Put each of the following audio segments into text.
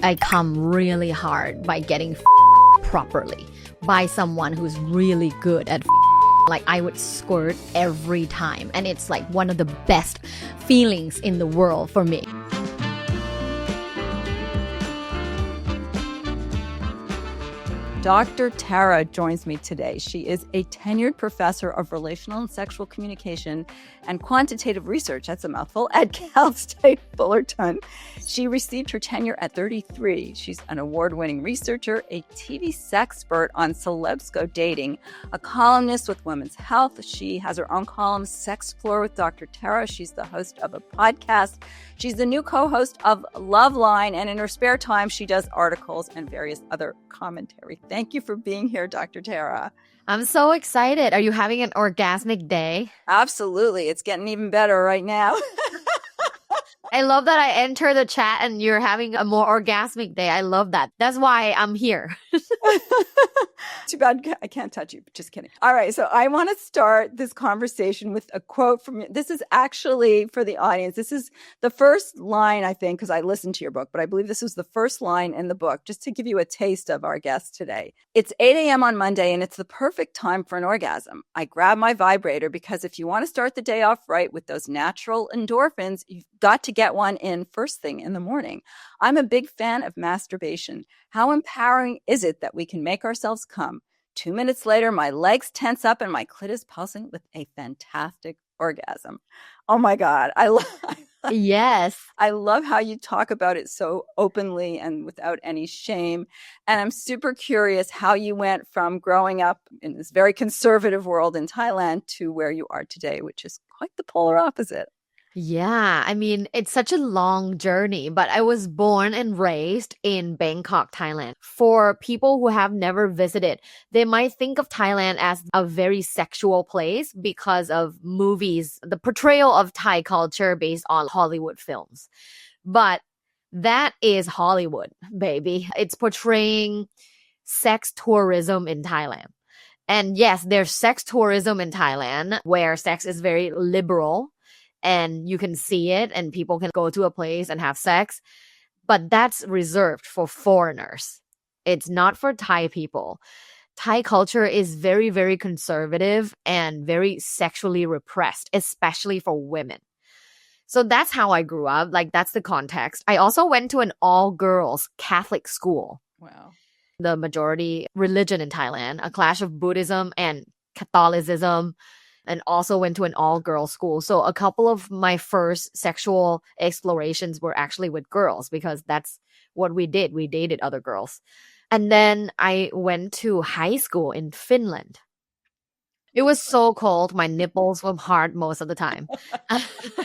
I come really hard by getting properly by someone who's really good at like I would squirt every time, and it's like one of the best feelings in the world for me. Dr. Tara joins me today. She is a tenured professor of relational and sexual communication and quantitative research, that's a mouthful, at Cal State Fullerton. She received her tenure at 33. She's an award-winning researcher, a TV sexpert on celebsco dating, a columnist with Women's Health. She has her own column, Sex Floor with Dr. Tara. She's the host of a podcast. She's the new co-host of Loveline, and in her spare time, she does articles and various other commentary. Thank you for being here, Dr. Tara. I'm so excited. Are you having an orgasmic day? Absolutely. It's getting even better right now. I love that I enter the chat and you're having a more orgasmic day. I love that. That's why I'm here. Too bad I can't touch you. Just kidding. All right. So I want to start this conversation with a quote from you. This is actually for the audience. This is the first line, I think, because I listened to your book, but I believe this was the first line in the book, just to give you a taste of our guest today. It's 8 a.m. on Monday, and it's the perfect time for an orgasm. I grab my vibrator because if you want to start the day off right with those natural endorphins, you've got to get one in first thing in the morning. I'm a big fan of masturbation. How empowering is it that we can make ourselves come? 2 minutes later, my legs tense up and my clit is pulsing with a fantastic orgasm. Oh my God. Yes. I love how you talk about it so openly and without any shame. And I'm super curious how you went from growing up in this very conservative world in Thailand to where you are today, which is quite the polar opposite. Yeah, I mean, it's such a long journey, but I was born and raised in Bangkok, Thailand. For people who have never visited, they might think of Thailand as a very sexual place because of movies, the portrayal of Thai culture based on Hollywood films. But that is Hollywood, baby. It's portraying sex tourism in Thailand. And yes, there's sex tourism in Thailand where sex is very liberal. And you can see it and people can go to a place and have sex. But that's reserved for foreigners. It's not for Thai people. Thai culture is very, very conservative and very sexually repressed, especially for women. So that's how I grew up. Like, that's the context. I also went to an all-girls Catholic school. Wow. The majority religion in Thailand, a clash of Buddhism and Catholicism, and also went to an all-girls school. So a couple of my first sexual explorations were actually with girls because that's what we did. We dated other girls. And then I went to high school in Finland. It was so cold. My nipples were hard most of the time.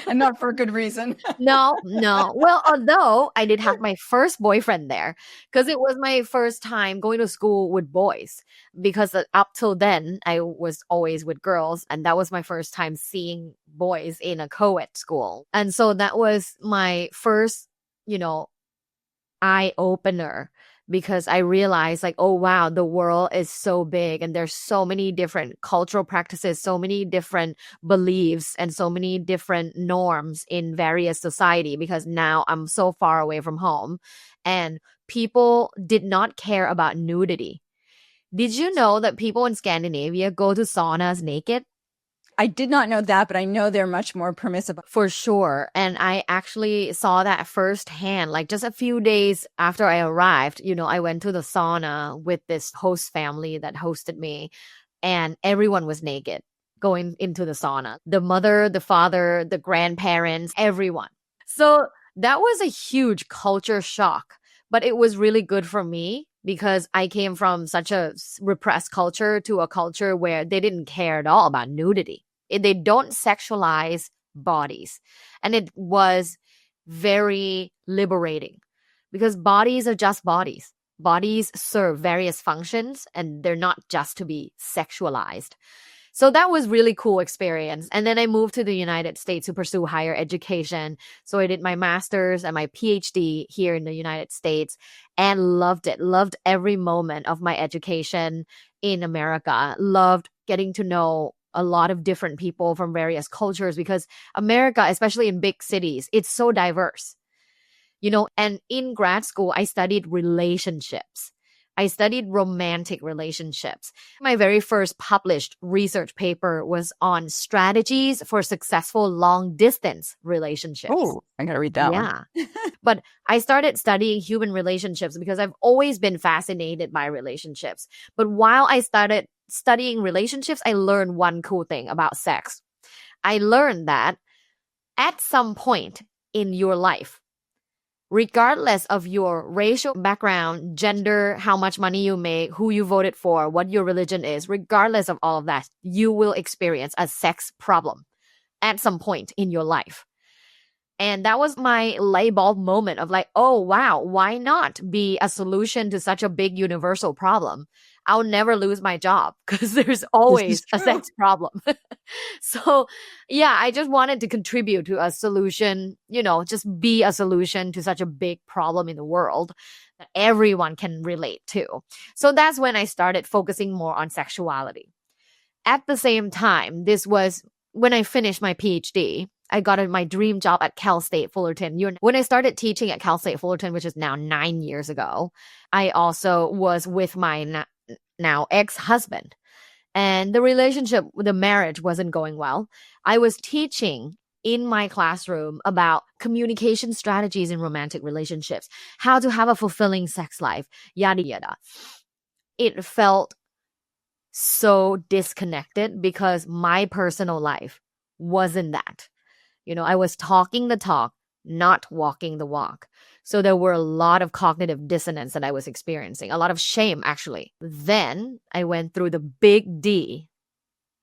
And not for a good reason. No. Well, although I did have my first boyfriend there because it was my first time going to school with boys, because up till then I was always with girls, and that was my first time seeing boys in a co-ed school. And so that was my first, eye opener, because I realized like, oh wow, the world is so big and there's so many different cultural practices, so many different beliefs and so many different norms in various society, because now I'm so far away from home and people did not care about nudity. Did you know that people in Scandinavia go to saunas naked? I did not know that, but I know they're much more permissive. For sure. And I actually saw that firsthand. Like just a few days after I arrived, I went to the sauna with this host family that hosted me, and everyone was naked going into the sauna. The mother, the father, the grandparents, everyone. So that was a huge culture shock, but it was really good for me because I came from such a repressed culture to a culture where they didn't care at all about nudity. They don't sexualize bodies. And it was very liberating because bodies are just bodies. Bodies serve various functions and they're not just to be sexualized. So that was really cool experience. And then I moved to the United States to pursue higher education. So I did my master's and my PhD here in the United States and loved it. Loved every moment of my education in America. Loved getting to know a lot of different people from various cultures because America, especially in big cities, it's so diverse. And in grad school, I studied relationships. I studied romantic relationships. My very first published research paper was on strategies for successful long distance relationships. Oh, I got to read that one. But I started studying human relationships because I've always been fascinated by relationships. But while I started studying relationships, I learned one cool thing about sex. I learned that at some point in your life, regardless of your racial background, gender, how much money you make, who you voted for, what your religion is, regardless of all of that, you will experience a sex problem at some point in your life. And that was my light bulb moment of like, oh, wow, why not be a solution to such a big universal problem? I'll never lose my job because there's always a sex problem. So, yeah, I just wanted to contribute to a solution, just be a solution to such a big problem in the world that everyone can relate to. So that's when I started focusing more on sexuality. At the same time, this was when I finished my PhD. I got my dream job at Cal State Fullerton. When I started teaching at Cal State Fullerton, which is now 9 years ago, I also was with my now ex-husband. And the marriage wasn't going well. I was teaching in my classroom about communication strategies in romantic relationships, how to have a fulfilling sex life, yada, yada. It felt so disconnected because my personal life wasn't that. I was talking the talk, not walking the walk. So there were a lot of cognitive dissonance that I was experiencing, a lot of shame, actually. Then I went through the big D,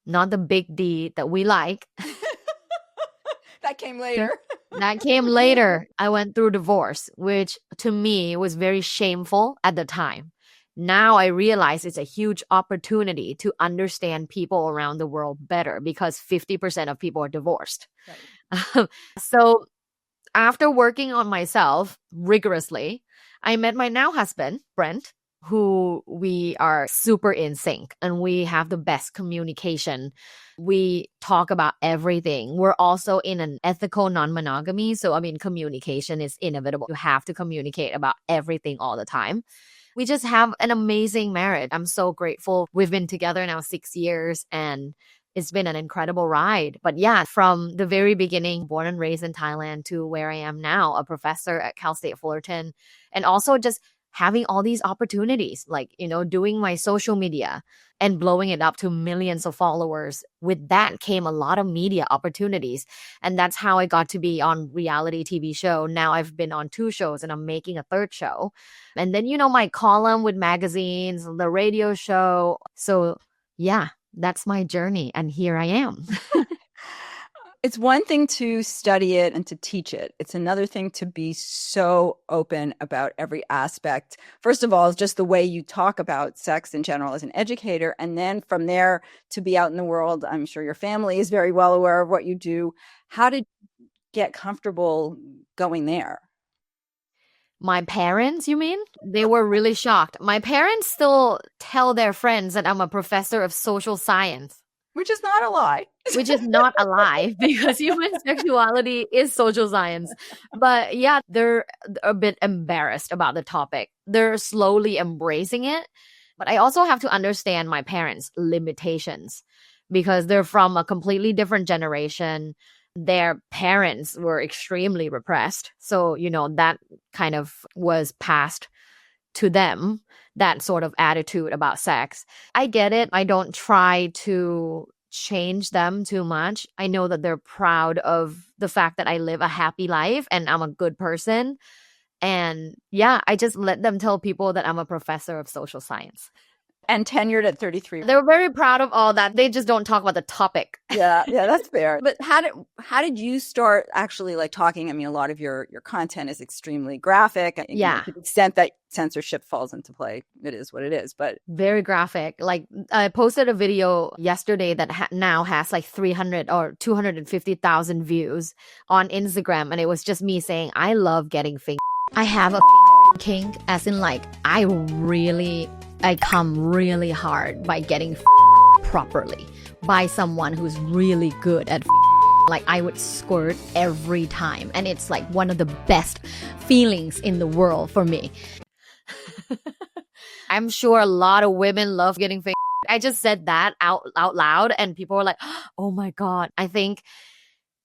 not the big D that we like. That came later. That came later. I went through divorce, which to me was very shameful at the time. Now I realize it's a huge opportunity to understand people around the world better because 50% of people are divorced. Right. So after working on myself rigorously, I met my now husband, Brent, who we are super in sync and we have the best communication. We talk about everything. We're also in an ethical non-monogamy. So, communication is inevitable. You have to communicate about everything all the time. We just have an amazing marriage. I'm so grateful. We've been together now 6 years and it's been an incredible ride. But yeah, from the very beginning, born and raised in Thailand to where I am now, a professor at Cal State Fullerton, and also just having all these opportunities, like, doing my social media and blowing it up to millions of followers. With that came a lot of media opportunities. And that's how I got to be on reality TV show. Now I've been on 2 shows and I'm making a 3rd show. And then, my column with magazines, the radio show. So yeah, that's my journey. And here I am. It's one thing to study it and to teach it. It's another thing to be so open about every aspect. First of all, just the way you talk about sex in general as an educator. And then from there to be out in the world, I'm sure your family is very well aware of what you do. How did you get comfortable going there? My parents, you mean? They were really shocked. My parents still tell their friends that I'm a professor of social science. Which is not a lie. Which is not a lie because human sexuality is social science. But yeah, they're a bit embarrassed about the topic. They're slowly embracing it. But I also have to understand my parents' limitations because they're from a completely different generation. Their parents were extremely repressed. So, that kind of was passed to them, that sort of attitude about sex. I get it. I don't try to change them too much. I know that they're proud of the fact that I live a happy life and I'm a good person. And yeah, I just let them tell people that I'm a professor of social science. And tenured at 33. They're very proud of all that. They just don't talk about the topic. Yeah, that's fair. But how did you start actually talking? A lot of your content is extremely graphic. Yeah. To the extent that censorship falls into play, it is what it is. But very graphic. I posted a video yesterday that now has 300 or 250,000 views on Instagram. And it was just me saying, I love getting fingered. I have a kink, as in I come really hard by getting properly by someone who's really good at Like I would squirt every time. And it's like one of the best feelings in the world for me. I'm sure a lot of women love getting fake. I just said that out loud and people were like, oh my God. I think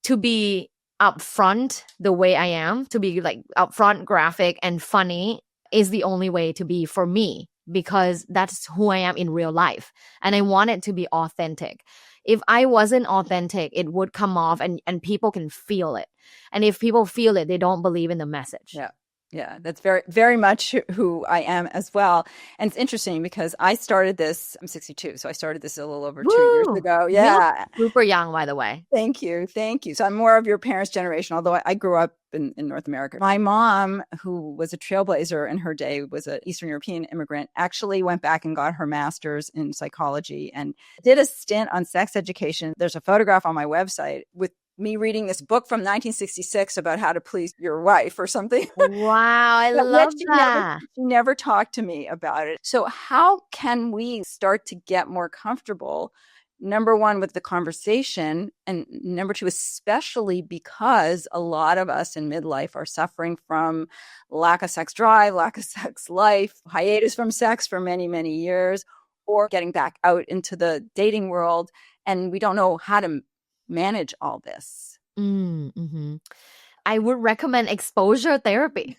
to be upfront the way I am, to be like upfront, graphic, and funny is the only way to be for me, because that's who I am in real life. And I want it to be authentic. If I wasn't authentic, it would come off and people can feel it. And if people feel it, they don't believe in the message. Yeah. Yeah, that's very, very much who I am as well. And it's interesting because I started this, I'm 62, so I started this a little over 2 years ago. Yeah. Super young, by the way. Thank you. Thank you. So I'm more of your parents' generation, although I grew up in North America. My mom, who was a trailblazer in her day, was an Eastern European immigrant, actually went back and got her master's in psychology and did a stint on sex education. There's a photograph on my website with me reading this book from 1966 about how to please your wife or something. Wow, I love that. She never talked to me about it. So how can we start to get more comfortable, number one, with the conversation, and number two, especially because a lot of us in midlife are suffering from lack of sex drive, lack of sex life, hiatus from sex for many, many years, or getting back out into the dating world, and we don't know how to manage all this. Mm-hmm. I would recommend exposure therapy.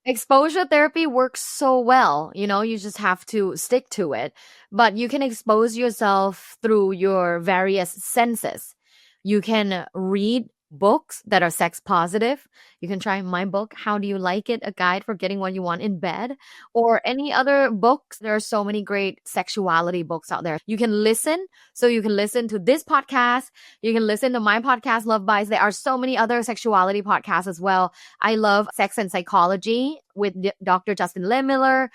Exposure therapy works so well. You know, you just have to stick to it. But you can expose yourself through your various senses. You can read books that are sex positive. You can try my book, How Do You Like It? A Guide for Getting What You Want in Bed, or any other books. There are so many great sexuality books out there. You can listen. So you can listen to this podcast. You can listen to my podcast, Love Bites. There are so many other sexuality podcasts as well. I love Sex and Psychology with Dr. Justin Lehmiller.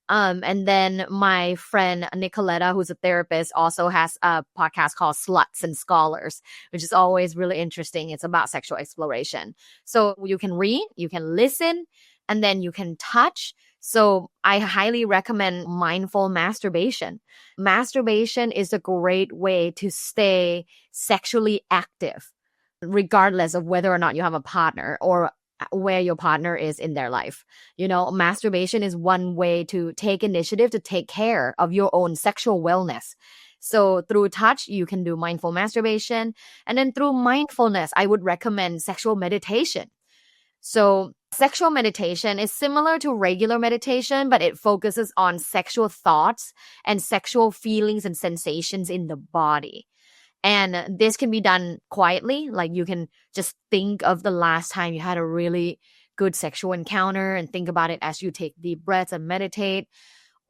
And then my friend Nicoletta, who's a therapist, also has a podcast called Sluts and Scholars, which is always really interesting. It's about sexual exploration. So you can read, you can listen, and then you can touch. So I highly recommend mindful masturbation. Masturbation is a great way to stay sexually active, regardless of whether or not you have a partner or where your partner is in their life. You know, masturbation is one way to take initiative to take care of your own sexual wellness. So through touch, you can do mindful masturbation. And then through mindfulness, I would recommend sexual meditation. So sexual meditation is similar to regular meditation, but it focuses on sexual thoughts and sexual feelings and sensations in the body. And this can be done quietly. Like you can just think of the last time you had a really good sexual encounter and think about it as you take deep breaths and meditate.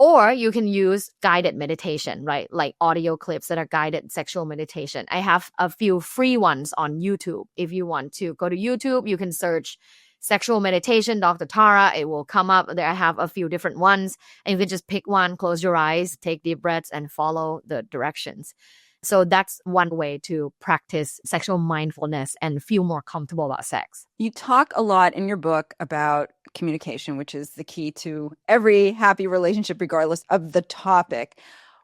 Or you can use guided meditation, right? Like audio clips that are guided sexual meditation. I have a few free ones on YouTube. If you want to go to YouTube, you can search sexual meditation, Dr. Tara. It will come up. There I have a few different ones. And you can just pick one, close your eyes, take deep breaths, and follow the directions. So that's one way to practice sexual mindfulness and feel more comfortable about sex. You talk a lot in your book about communication, which is the key to every happy relationship, regardless of the topic.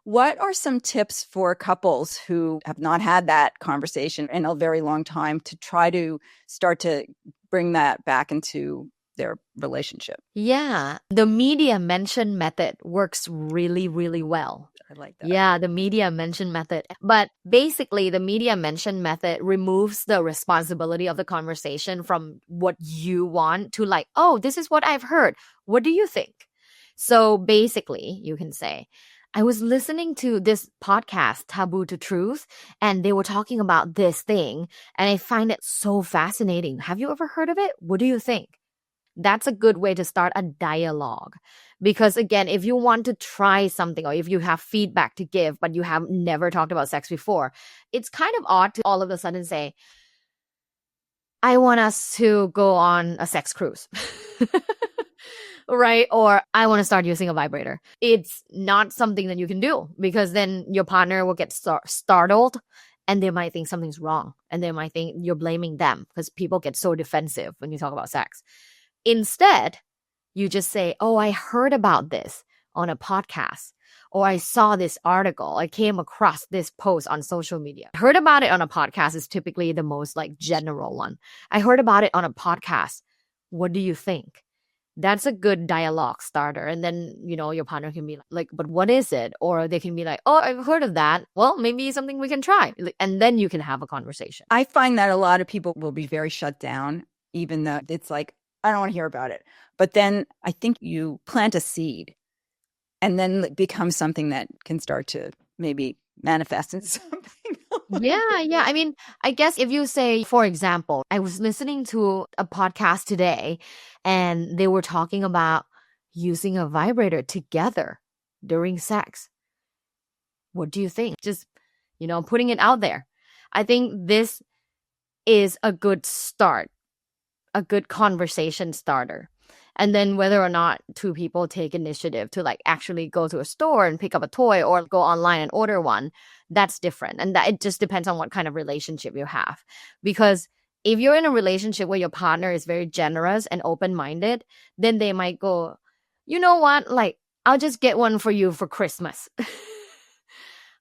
What are some tips for couples who have not had that conversation in a very long time to try to start to bring that back into their relationship? Yeah, the media mention method works really, really well. I like that. Yeah, the media mention method. But basically, the media mention method removes the responsibility of the conversation from what you want to like, oh, this is what I've heard. What do you think? So basically, you can say, I was listening to this podcast, Taboo to Truth, and they were talking about this thing, and I find it so fascinating. Have you ever heard of it? What do you think? That's a good way to start a dialogue. Because again, if you want to try something or if you have feedback to give, but you have never talked about sex before, it's kind of odd to all of a sudden say, I want us to go on a sex cruise. Right? Or I want to start using a vibrator. It's not something that you can do because then your partner will get startled and they might think something's wrong. And they might think you're blaming them because people get so defensive when you talk about sex. Instead, you just say, oh, I heard about this. on a podcast, or I saw this article, I came across this post on social media. Heard about it on a podcast is typically the most like general one. I heard about it on a podcast. What do you think? That's a good dialogue starter. And then, your partner can be like, but what is it? Or they can be like, oh, I've heard of that. Well, maybe something we can try. And then you can have a conversation. I find that a lot of people will be very shut down, even though it's like, I don't want to hear about it. But then I think you plant a seed and then it becomes something that can start to maybe manifest into something. Yeah. I mean, I guess if you say, for example, I was listening to a podcast today and they were talking about using a vibrator together during sex. What do you think? Just, putting it out there. I think this is a good start, a good conversation starter. And then whether or not two people take initiative to like actually go to a store and pick up a toy or go online and order one, that's different. And that it just depends on what kind of relationship you have. Because if you're in a relationship where your partner is very generous and open-minded, then they might go, you know what? Like, I'll just get one for you for Christmas.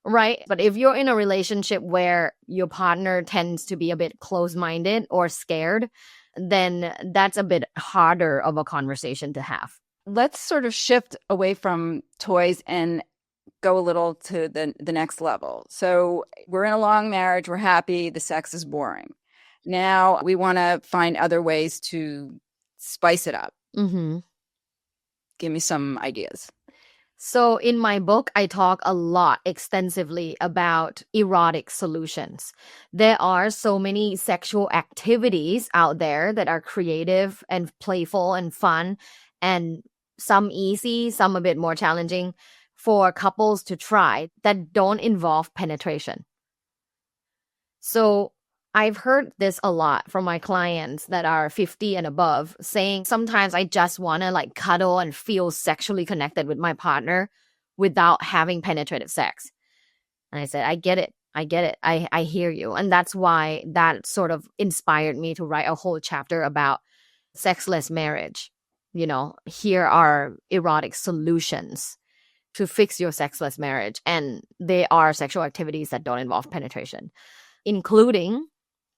Right? But if you're in a relationship where your partner tends to be a bit close-minded or scared, then that's a bit harder of a conversation to have. Let's sort of shift away from toys and go a little to the next level. So we're in a long marriage, we're happy, the sex is boring. Now we want to find other ways to spice it up. Mm-hmm. Give me some ideas. So in my book, I talk a lot extensively about erotic solutions. There are so many sexual activities out there that are creative and playful and fun, and some easy, some a bit more challenging for couples to try that don't involve penetration. So I've heard this a lot from my clients that are 50 and above saying sometimes I just want to like cuddle and feel sexually connected with my partner without having penetrative sex. And I said, I get it. I hear you. And that's why that sort of inspired me to write a whole chapter about sexless marriage. Here are erotic solutions to fix your sexless marriage. And they are sexual activities that don't involve penetration, including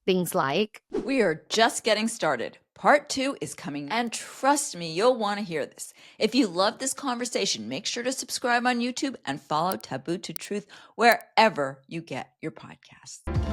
things like, we are just getting started. Part 2 is coming, and trust me, you'll want to hear this. If you love this conversation, make sure to subscribe on YouTube and follow Taboo to Truth wherever you get your podcasts.